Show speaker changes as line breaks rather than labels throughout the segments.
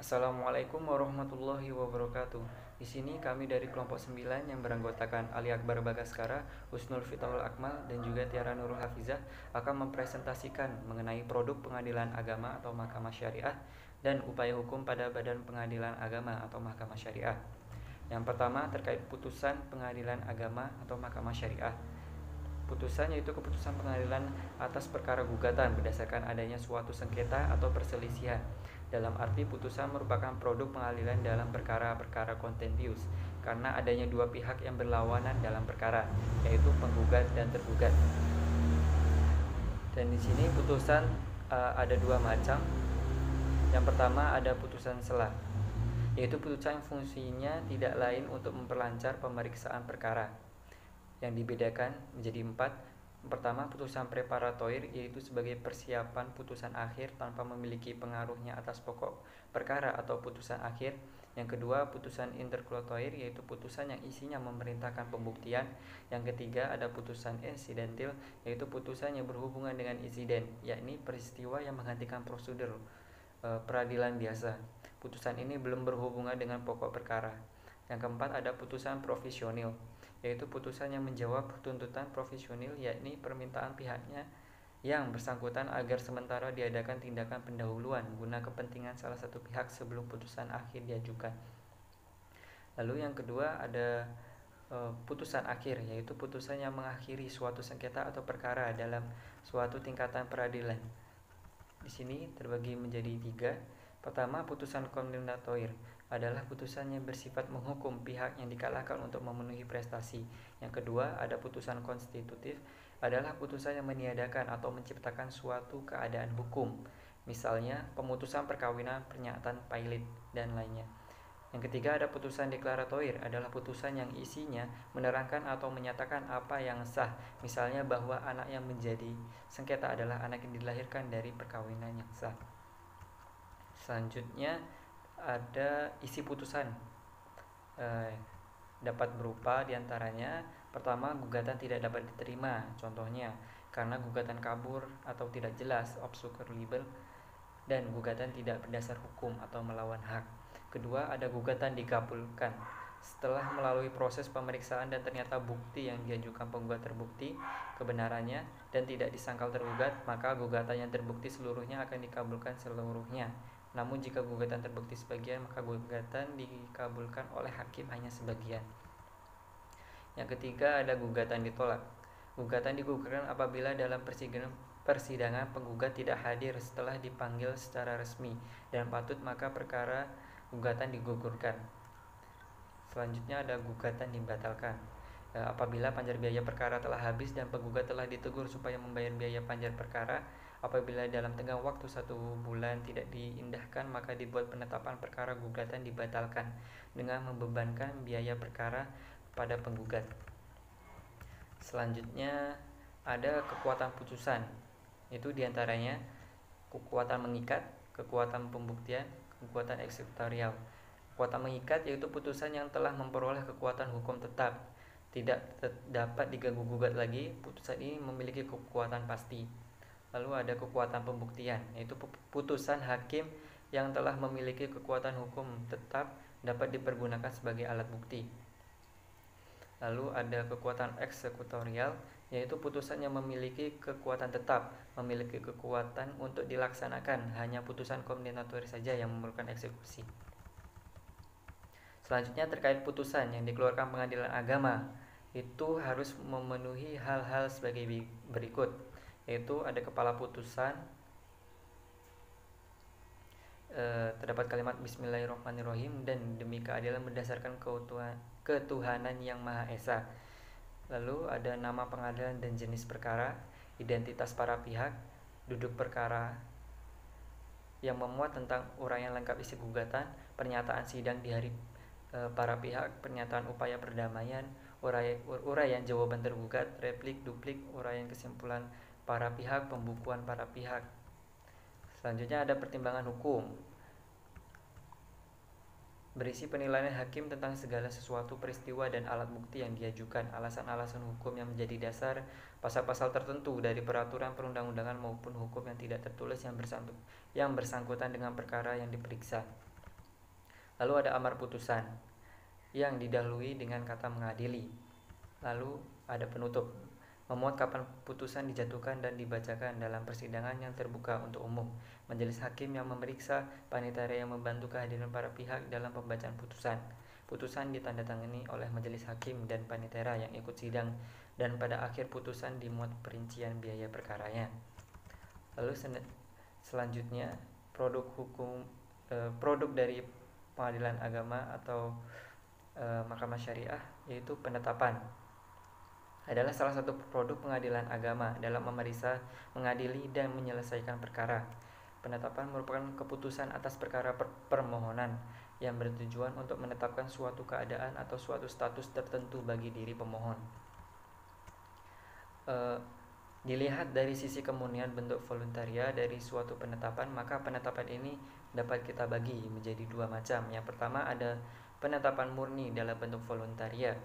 Assalamualaikum warahmatullahi wabarakatuh. Di sini kami dari kelompok 9 yang beranggotakan Ali Akbar Bagaskara, Husnul Fitaul Akmal, dan juga Tiara Nurul Hafizah akan mempresentasikan mengenai produk pengadilan agama atau mahkamah syariah dan upaya hukum pada badan pengadilan agama atau mahkamah syariah. Yang pertama terkait putusan pengadilan agama atau mahkamah syariah. Putusan yaitu keputusan pengadilan atas perkara gugatan berdasarkan adanya suatu sengketa atau perselisihan. Dalam arti putusan merupakan produk pengadilan dalam perkara-perkara kontentius karena adanya dua pihak yang berlawanan dalam perkara, yaitu penggugat dan tergugat. Dan di sini putusan ada dua macam. Yang pertama ada putusan selah, yaitu putusan fungsinya tidak lain untuk memperlancar pemeriksaan perkara, yang dibedakan menjadi 4. Pertama, putusan preparatoir, yaitu sebagai persiapan putusan akhir tanpa memiliki pengaruhnya atas pokok perkara atau putusan akhir. Yang kedua, putusan interlokutoir, yaitu putusan yang isinya memerintahkan pembuktian. Yang ketiga, ada putusan insidentil, yaitu putusan yang berhubungan dengan insiden, yakni peristiwa yang menghentikan prosedur peradilan biasa. Putusan ini belum berhubungan dengan pokok perkara. Yang keempat, ada putusan provisionil, yaitu putusan yang menjawab tuntutan profesional, yakni permintaan pihaknya yang bersangkutan agar sementara diadakan tindakan pendahuluan guna kepentingan salah satu pihak sebelum putusan akhir diajukan. Lalu yang kedua ada putusan akhir, yaitu putusan yang mengakhiri suatu sengketa atau perkara dalam suatu tingkatan peradilan. Di sini terbagi menjadi 3. Pertama, putusan kondemnatoir adalah putusan yang bersifat menghukum pihak yang dikalahkan untuk memenuhi prestasi. Yang kedua, ada putusan konstitutif, adalah putusan yang meniadakan atau menciptakan suatu keadaan hukum, misalnya pemutusan perkawinan, pernyataan pailit, dan lainnya. Yang ketiga, ada putusan deklaratoir, adalah putusan yang isinya menerangkan atau menyatakan apa yang sah, misalnya bahwa anak yang menjadi sengketa adalah anak yang dilahirkan dari perkawinan yang sah. Selanjutnya ada isi putusan, dapat berupa diantaranya: pertama, gugatan tidak dapat diterima, contohnya karena gugatan kabur atau tidak jelas, obscurable, dan gugatan tidak berdasar hukum atau melawan hak. Kedua, ada gugatan dikabulkan setelah melalui proses pemeriksaan dan ternyata bukti yang diajukan penggugat terbukti kebenarannya dan tidak disangkal tergugat, maka gugatan yang terbukti seluruhnya akan dikabulkan seluruhnya. Namun jika gugatan terbukti sebagian, maka gugatan dikabulkan oleh hakim hanya sebagian. Yang ketiga, ada gugatan ditolak. Gugatan digugurkan apabila dalam persidangan penggugat tidak hadir setelah dipanggil secara resmi dan patut, maka perkara gugatan digugurkan. Selanjutnya ada gugatan dibatalkan. Apabila panjar biaya perkara telah habis dan penggugat telah ditegur supaya membayar biaya panjar perkara, apabila dalam tenggang waktu 1 bulan tidak diindahkan, maka dibuat penetapan perkara gugatan dibatalkan dengan membebankan biaya perkara pada penggugat. Selanjutnya ada kekuatan putusan, itu diantaranya kekuatan mengikat, kekuatan pembuktian, kekuatan eksekutorial. Kekuatan mengikat yaitu putusan yang telah memperoleh kekuatan hukum tetap, tidak dapat diganggu gugat lagi, putusan ini memiliki kekuatan pasti. Lalu ada kekuatan pembuktian, yaitu putusan hakim yang telah memiliki kekuatan hukum tetap dapat dipergunakan sebagai alat bukti. Lalu ada kekuatan eksekutorial, yaitu putusan yang memiliki kekuatan tetap, memiliki kekuatan untuk dilaksanakan, hanya putusan kondemnatoir saja yang memerlukan eksekusi. Selanjutnya terkait putusan yang dikeluarkan pengadilan agama, itu harus memenuhi hal-hal sebagai berikut, yaitu ada kepala putusan, terdapat kalimat Bismillahirrahmanirrahim dan demi keadilan berdasarkan ketuhanan yang Maha Esa. Lalu ada nama pengadilan dan jenis perkara, identitas para pihak, duduk perkara yang memuat tentang uraian lengkap isi gugatan, pernyataan sidang di hari para pihak, pernyataan upaya perdamaian, uraian jawaban tergugat, replik, duplik, uraian kesimpulan para pihak, pembukuan para pihak. Selanjutnya ada pertimbangan hukum, berisi penilaian hakim tentang segala sesuatu peristiwa dan alat bukti yang diajukan, alasan-alasan hukum yang menjadi dasar, pasal-pasal tertentu dari peraturan perundang-undangan maupun hukum yang tidak tertulis yang bersangkutan dengan perkara yang diperiksa. Lalu ada amar putusan yang didahului dengan kata mengadili. Lalu ada penutup, memuat kapan putusan dijatuhkan dan dibacakan dalam persidangan yang terbuka untuk umum, majelis hakim yang memeriksa, panitera yang membantu kehadiran para pihak dalam pembacaan putusan. Putusan ditandatangani oleh majelis hakim dan panitera yang ikut sidang, dan pada akhir putusan dimuat perincian biaya perkaranya. Lalu selanjutnya produk dari pengadilan agama atau mahkamah syariah, yaitu penetapan adalah salah satu produk pengadilan agama dalam memeriksa, mengadili, dan menyelesaikan perkara. Penetapan merupakan keputusan atas perkara permohonan yang bertujuan untuk menetapkan suatu keadaan atau suatu status tertentu bagi diri pemohon. Dilihat dari sisi kemurnian bentuk voluntaria dari suatu penetapan, maka penetapan ini dapat kita bagi menjadi dua macam. Yang pertama ada penetapan murni dalam bentuk voluntaria,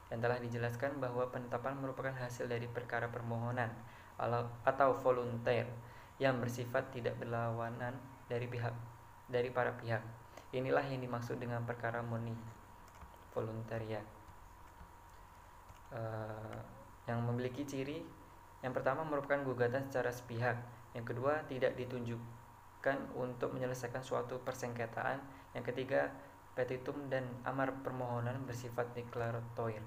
yang telah dijelaskan bahwa penetapan merupakan hasil dari perkara permohonan atau volunteer yang bersifat tidak berlawanan dari para pihak. Inilah yang dimaksud dengan perkara murni voluntaria, yang memiliki ciri: yang pertama merupakan gugatan secara sepihak, yang kedua tidak ditunjukkan untuk menyelesaikan suatu persengketaan, yang ketiga petitum dan amar permohonan bersifat deklaratoir.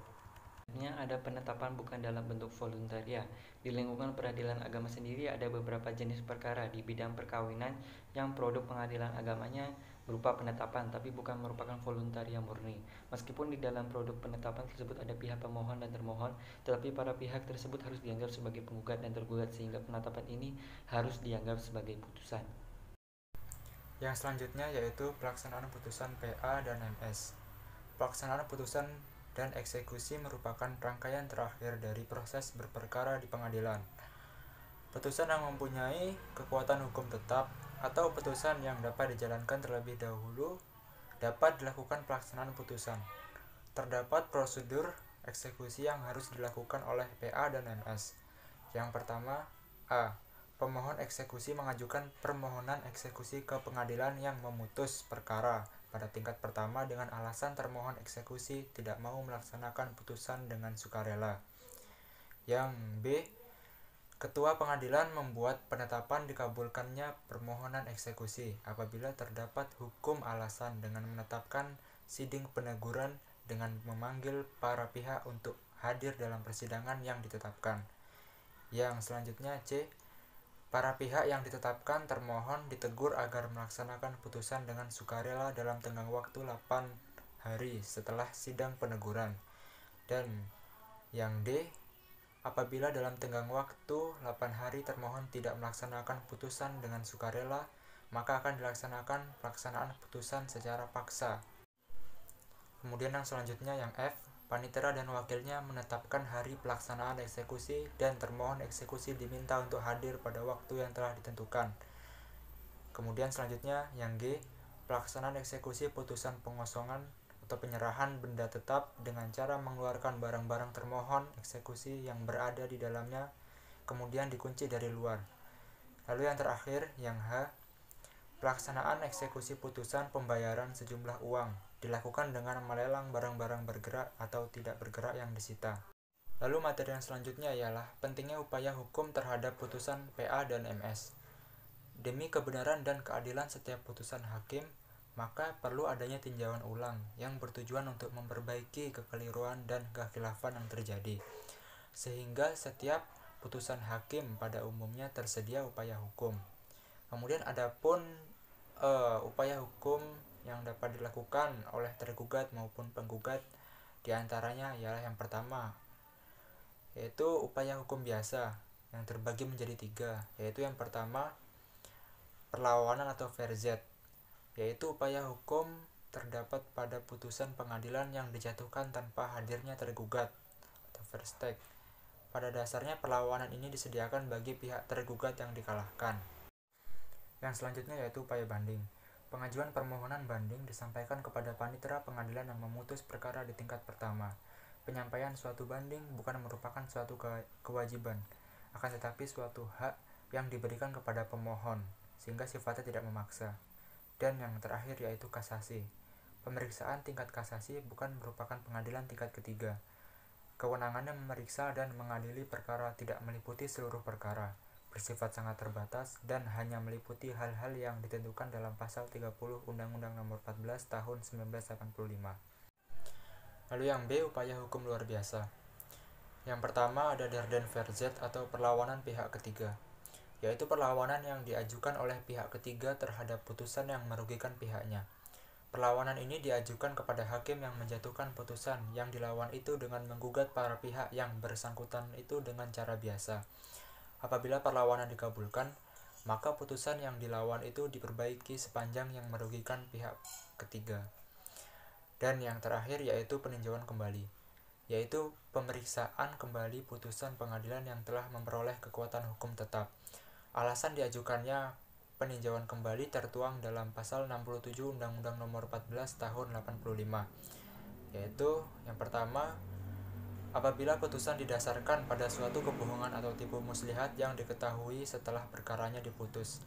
Ada penetapan bukan dalam bentuk voluntaria. Di lingkungan peradilan agama sendiri ada beberapa jenis perkara di bidang perkawinan yang produk pengadilan agamanya berupa penetapan, tapi bukan merupakan voluntaria murni. Meskipun di dalam produk penetapan tersebut ada pihak pemohon dan termohon, tetapi para pihak tersebut harus dianggap sebagai penggugat dan tergugat, sehingga penetapan ini harus dianggap sebagai putusan.
Yang selanjutnya yaitu pelaksanaan putusan PA dan MS. Pelaksanaan putusan dan eksekusi merupakan rangkaian terakhir dari proses berperkara di pengadilan. Putusan yang mempunyai kekuatan hukum tetap atau putusan yang dapat dijalankan terlebih dahulu dapat dilakukan pelaksanaan putusan. Terdapat prosedur eksekusi yang harus dilakukan oleh PA dan MS. Yang pertama, A. Pemohon eksekusi mengajukan permohonan eksekusi ke pengadilan yang memutus perkara pada tingkat pertama dengan alasan termohon eksekusi tidak mau melaksanakan putusan dengan sukarela. Yang B. Ketua pengadilan membuat penetapan dikabulkannya permohonan eksekusi apabila terdapat hukum alasan dengan menetapkan siding peneguran dengan memanggil para pihak untuk hadir dalam persidangan yang ditetapkan. Yang selanjutnya C. Para pihak yang ditetapkan termohon ditegur agar melaksanakan putusan dengan sukarela dalam tenggang waktu 8 hari setelah sidang peneguran. Dan yang D. Apabila dalam tenggang waktu 8 hari termohon tidak melaksanakan putusan dengan sukarela, maka akan dilaksanakan pelaksanaan putusan secara paksa. Kemudian yang selanjutnya yang F. Panitera dan wakilnya menetapkan hari pelaksanaan eksekusi dan termohon eksekusi diminta untuk hadir pada waktu yang telah ditentukan. Kemudian selanjutnya yang G. Pelaksanaan eksekusi putusan pengosongan atau penyerahan benda tetap dengan cara mengeluarkan barang-barang termohon eksekusi yang berada di dalamnya, kemudian dikunci dari luar. Lalu yang terakhir yang H. Pelaksanaan eksekusi putusan pembayaran sejumlah uang dilakukan dengan melelang barang-barang bergerak atau tidak bergerak yang disita. Lalu materi yang selanjutnya ialah pentingnya upaya hukum terhadap putusan PA dan MS. Demi kebenaran dan keadilan setiap putusan hakim, maka perlu adanya tinjauan ulang yang bertujuan untuk memperbaiki kekeliruan dan kekhilafan yang terjadi. Sehingga setiap putusan hakim pada umumnya tersedia upaya hukum. Kemudian adapun upaya hukum yang dapat dilakukan oleh tergugat maupun penggugat diantaranya ialah yang pertama yaitu upaya hukum biasa yang terbagi menjadi 3, yaitu yang pertama perlawanan atau verzet, yaitu upaya hukum terdapat pada putusan pengadilan yang dijatuhkan tanpa hadirnya tergugat atau verstek. Pada dasarnya perlawanan ini disediakan bagi pihak tergugat yang dikalahkan. Yang selanjutnya yaitu upaya banding. Pengajuan permohonan banding disampaikan kepada panitera pengadilan yang memutus perkara di tingkat pertama. Penyampaian suatu banding bukan merupakan suatu kewajiban, akan tetapi suatu hak yang diberikan kepada pemohon, sehingga sifatnya tidak memaksa. Dan yang terakhir yaitu kasasi. Pemeriksaan tingkat kasasi bukan merupakan pengadilan tingkat ketiga. Kewenangannya memeriksa dan mengadili perkara tidak meliputi seluruh perkara, bersifat sangat terbatas, dan hanya meliputi hal-hal yang ditentukan dalam pasal 30 Undang-Undang Nomor 14 Tahun 1985. Lalu yang B, upaya hukum luar biasa. Yang pertama ada Dardenne-Verzet atau perlawanan pihak ketiga, yaitu perlawanan yang diajukan oleh pihak ketiga terhadap putusan yang merugikan pihaknya. Perlawanan ini diajukan kepada hakim yang menjatuhkan putusan yang dilawan itu dengan menggugat para pihak yang bersangkutan itu dengan cara biasa. Apabila perlawanan dikabulkan, maka putusan yang dilawan itu diperbaiki sepanjang yang merugikan pihak ketiga. Dan yang terakhir yaitu peninjauan kembali, yaitu pemeriksaan kembali putusan pengadilan yang telah memperoleh kekuatan hukum tetap. Alasan diajukannya peninjauan kembali tertuang dalam pasal 67 Undang-Undang Nomor 14 Tahun 85, yaitu yang pertama, apabila putusan didasarkan pada suatu kebohongan atau tipu muslihat yang diketahui setelah perkaranya diputus.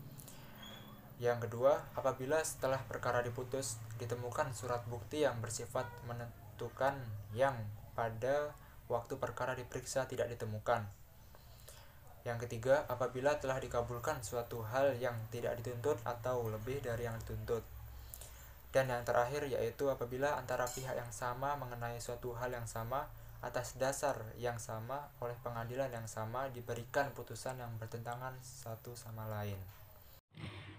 Yang kedua, apabila setelah perkara diputus ditemukan surat bukti yang bersifat menentukan yang pada waktu perkara diperiksa tidak ditemukan. Yang ketiga, apabila telah dikabulkan suatu hal yang tidak dituntut atau lebih dari yang dituntut. Dan yang terakhir yaitu apabila antara pihak yang sama mengenai suatu hal yang sama atas dasar yang sama oleh pengadilan yang sama diberikan putusan yang bertentangan satu sama lain.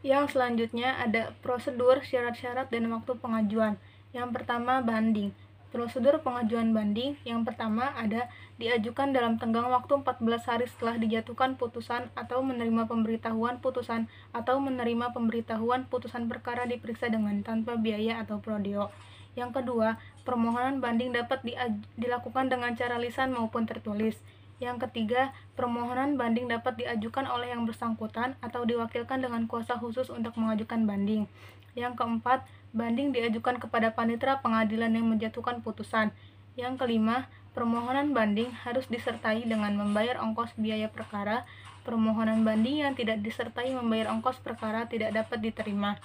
Yang selanjutnya ada prosedur, syarat-syarat, dan waktu pengajuan. Yang pertama, banding. Prosedur pengajuan banding yang pertama ada diajukan dalam tenggang waktu 14 hari setelah dijatuhkan putusan atau menerima pemberitahuan putusan atau menerima pemberitahuan putusan perkara diperiksa dengan tanpa biaya atau prodeo. Yang kedua, permohonan banding dapat dilakukan dengan cara lisan maupun tertulis. Yang ketiga, permohonan banding dapat diajukan oleh yang bersangkutan atau diwakilkan dengan kuasa khusus untuk mengajukan banding. Yang keempat, banding diajukan kepada panitera pengadilan yang menjatuhkan putusan. Yang kelima, permohonan banding harus disertai dengan membayar ongkos biaya perkara. Permohonan banding yang tidak disertai membayar ongkos perkara tidak dapat diterima.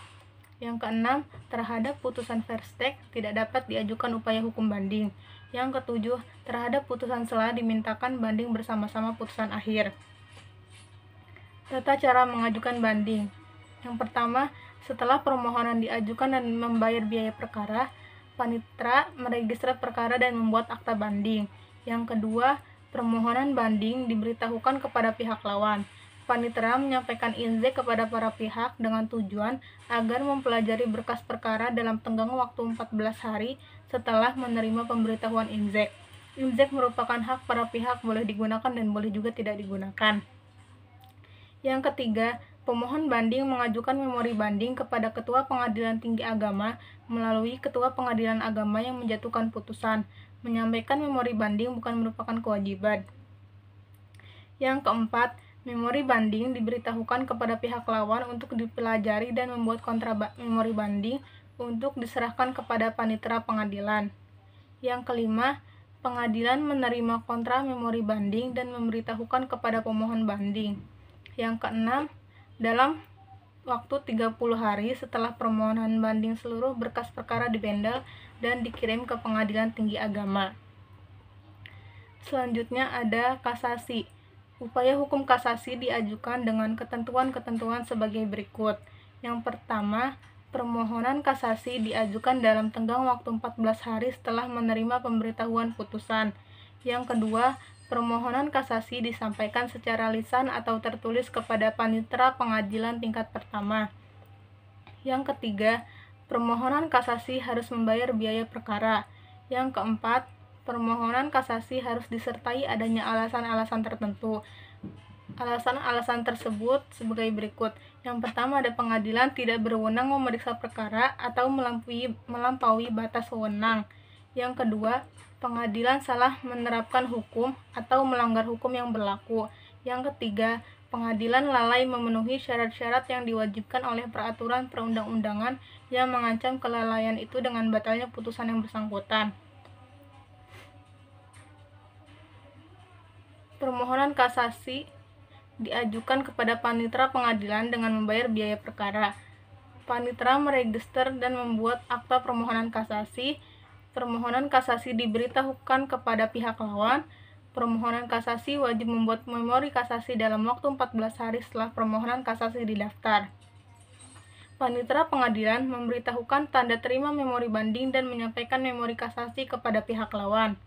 Yang keenam, terhadap putusan verstek tidak dapat diajukan upaya hukum banding. Yang ketujuh, terhadap putusan sela dimintakan banding bersama-sama putusan akhir. Tata cara mengajukan banding. Yang pertama, setelah permohonan diajukan dan membayar biaya perkara, panitera meregistrasi perkara dan membuat akta banding. Yang kedua, permohonan banding diberitahukan kepada pihak lawan. Panitera menyampaikan inzek kepada para pihak dengan tujuan agar mempelajari berkas perkara dalam tenggang waktu 14 hari setelah menerima pemberitahuan inzek. Inzek merupakan hak para pihak, boleh digunakan dan boleh juga tidak digunakan. Yang ketiga, pemohon banding mengajukan memori banding kepada Ketua Pengadilan Tinggi Agama melalui Ketua Pengadilan Agama yang menjatuhkan putusan. Menyampaikan memori banding bukan merupakan kewajiban. Yang keempat, memori banding diberitahukan kepada pihak lawan untuk dipelajari dan membuat kontra memori banding untuk diserahkan kepada panitera pengadilan. Yang kelima, pengadilan menerima kontra memori banding dan memberitahukan kepada pemohon banding. Yang keenam, dalam waktu 30 hari setelah permohonan banding seluruh berkas perkara dibendel dan dikirim ke Pengadilan Tinggi Agama. Selanjutnya ada kasasi. Upaya hukum kasasi diajukan dengan ketentuan-ketentuan sebagai berikut. Yang pertama, permohonan kasasi diajukan dalam tenggang waktu 14 hari setelah menerima pemberitahuan putusan. Yang kedua, permohonan kasasi disampaikan secara lisan atau tertulis kepada panitera pengadilan tingkat pertama. Yang ketiga, permohonan kasasi harus membayar biaya perkara. Yang keempat, permohonan kasasi harus disertai adanya alasan-alasan tertentu. Alasan-alasan tersebut sebagai berikut. Yang pertama, ada pengadilan tidak berwenang memeriksa perkara atau melampaui batas wewenang. Yang kedua, pengadilan salah menerapkan hukum atau melanggar hukum yang berlaku. Yang ketiga, pengadilan lalai memenuhi syarat-syarat yang diwajibkan oleh peraturan perundang-undangan yang mengancam kelalaian itu dengan batalnya putusan yang bersangkutan. Permohonan kasasi diajukan kepada panitera pengadilan dengan membayar biaya perkara. panitera meregister dan membuat akta permohonan kasasi. Permohonan kasasi diberitahukan kepada pihak lawan. Permohonan kasasi wajib membuat memori kasasi dalam waktu 14 hari setelah permohonan kasasi didaftar. Panitera pengadilan memberitahukan tanda terima memori banding dan menyampaikan memori kasasi kepada pihak lawan.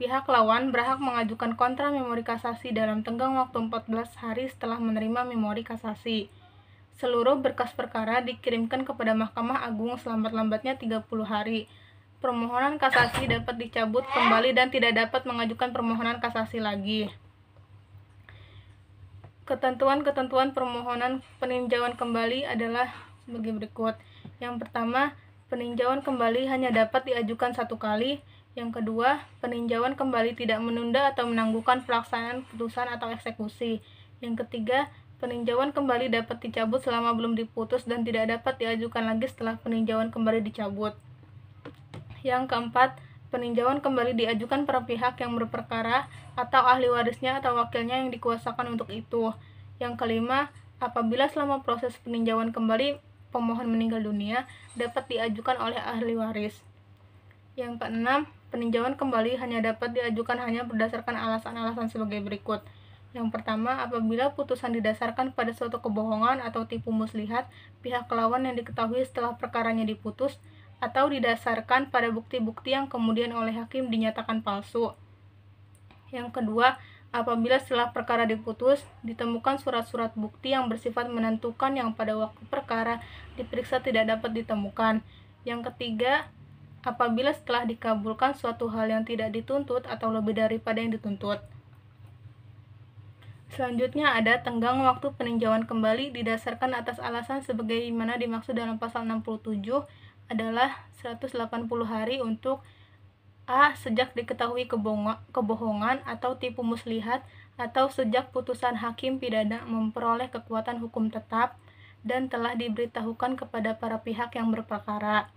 Pihak lawan berhak mengajukan kontra memori kasasi dalam tenggang waktu 14 hari setelah menerima memori kasasi. Seluruh berkas perkara dikirimkan kepada Mahkamah Agung selambat-lambatnya 30 hari. Permohonan kasasi dapat dicabut kembali dan tidak dapat mengajukan permohonan kasasi lagi. Ketentuan-ketentuan permohonan peninjauan kembali adalah sebagai berikut. Yang pertama, peninjauan kembali hanya dapat diajukan 1 kali. Yang kedua, peninjauan kembali tidak menunda atau menangguhkan pelaksanaan putusan atau eksekusi. Yang ketiga, peninjauan kembali dapat dicabut selama belum diputus dan tidak dapat diajukan lagi setelah peninjauan kembali dicabut. Yang keempat, peninjauan kembali diajukan para pihak yang berperkara atau ahli warisnya atau wakilnya yang dikuasakan untuk itu. Yang kelima, apabila selama proses peninjauan kembali pemohon meninggal dunia, dapat diajukan oleh ahli waris. Yang keenam, peninjauan kembali hanya dapat diajukan hanya berdasarkan alasan-alasan sebagai berikut. Yang pertama, apabila putusan didasarkan pada suatu kebohongan atau tipu muslihat pihak lawan yang diketahui setelah perkaranya diputus, atau didasarkan pada bukti-bukti yang kemudian oleh hakim dinyatakan palsu. Yang kedua, apabila setelah perkara diputus, ditemukan surat-surat bukti yang bersifat menentukan yang pada waktu perkara diperiksa tidak dapat ditemukan. Yang ketiga, apabila setelah dikabulkan suatu hal yang tidak dituntut atau lebih daripada yang dituntut. Selanjutnya ada tenggang waktu peninjauan kembali didasarkan atas alasan sebagaimana dimaksud dalam pasal 67 adalah 180 hari untuk A. Sejak diketahui kebohongan atau tipu muslihat atau sejak putusan hakim pidana memperoleh kekuatan hukum tetap dan telah diberitahukan kepada para pihak yang berperkara.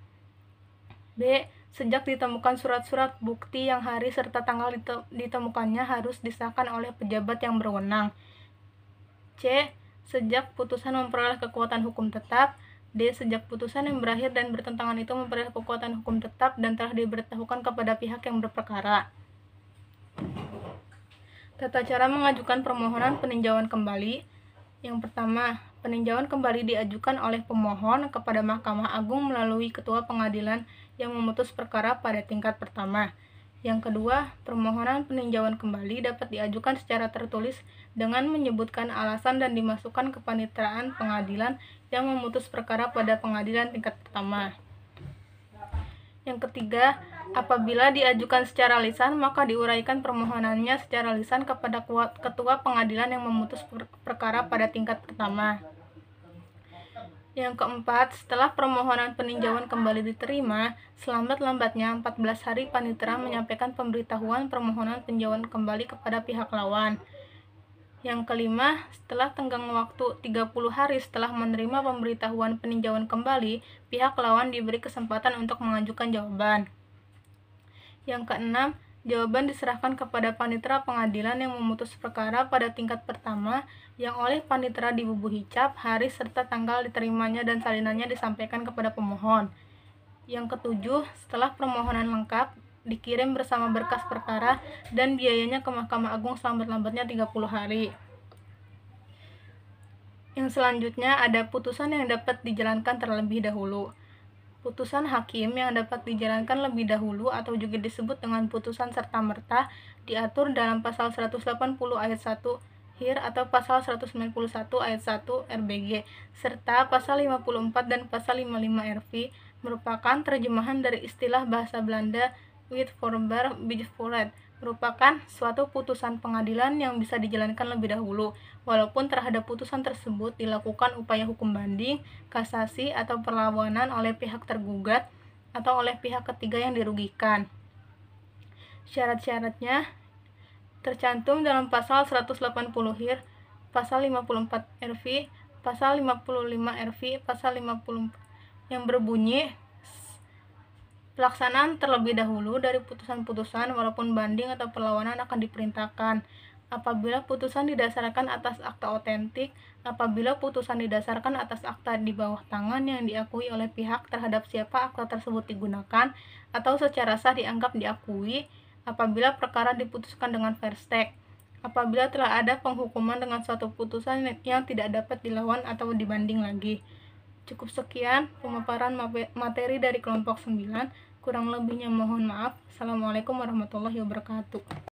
B. Sejak ditemukan surat-surat bukti yang hari serta tanggal ditemukannya harus disahkan oleh pejabat yang berwenang. C. Sejak putusan memperoleh kekuatan hukum tetap. D. Sejak putusan yang berakhir dan bertentangan itu memperoleh kekuatan hukum tetap dan telah diberitahukan kepada pihak yang berperkara. Tata cara mengajukan permohonan peninjauan kembali. Yang pertama, peninjauan kembali diajukan oleh pemohon kepada Mahkamah Agung melalui Ketua Pengadilan yang memutus perkara pada tingkat pertama. Yang kedua, permohonan peninjauan kembali dapat diajukan secara tertulis dengan menyebutkan alasan dan dimasukkan ke paniteraan pengadilan yang memutus perkara pada pengadilan tingkat pertama. Yang ketiga, apabila diajukan secara lisan, maka diuraikan permohonannya secara lisan kepada Ketua Pengadilan yang memutus perkara pada tingkat pertama. Yang keempat, setelah permohonan peninjauan kembali diterima, selambat-lambatnya 14 hari panitera menyampaikan pemberitahuan permohonan peninjauan kembali kepada pihak lawan. Yang kelima, setelah tenggang waktu 30 hari setelah menerima pemberitahuan peninjauan kembali, pihak lawan diberi kesempatan untuk mengajukan jawaban. Yang keenam, jawaban diserahkan kepada panitera pengadilan yang memutus perkara pada tingkat pertama yang oleh panitera dibubuhi cap, hari serta tanggal diterimanya dan salinannya disampaikan kepada pemohon. Yang ketujuh, setelah permohonan lengkap, dikirim bersama berkas perkara dan biayanya ke Mahkamah Agung selambat-lambatnya 30 hari. Yang selanjutnya ada putusan yang dapat dijalankan terlebih dahulu. Putusan hakim yang dapat dijalankan lebih dahulu atau juga disebut dengan putusan serta-merta diatur dalam pasal 180 ayat 1 HIR atau pasal 191 ayat 1 RBG serta pasal 54 dan pasal 55 RV merupakan terjemahan dari istilah bahasa Belanda with voorbaar bijvoorbeeld, merupakan suatu putusan pengadilan yang bisa dijalankan lebih dahulu, walaupun terhadap putusan tersebut dilakukan upaya hukum banding, kasasi, atau perlawanan oleh pihak tergugat atau oleh pihak ketiga yang dirugikan. Syarat-syaratnya tercantum dalam pasal 180 HIR, pasal 54 RV, pasal 55 RV, pasal 54 yang berbunyi pelaksanaan terlebih dahulu dari putusan-putusan walaupun banding atau perlawanan akan diperintahkan. apabila putusan didasarkan atas akta otentik, apabila putusan didasarkan atas akta di bawah tangan yang diakui oleh pihak terhadap siapa akta tersebut digunakan atau secara sah dianggap diakui, apabila perkara diputuskan dengan verstek, apabila telah ada penghukuman dengan suatu putusan yang tidak dapat dilawan atau dibanding lagi. Cukup sekian pemaparan materi dari kelompok 9, kurang lebihnya mohon maaf. Assalamualaikum warahmatullahi wabarakatuh.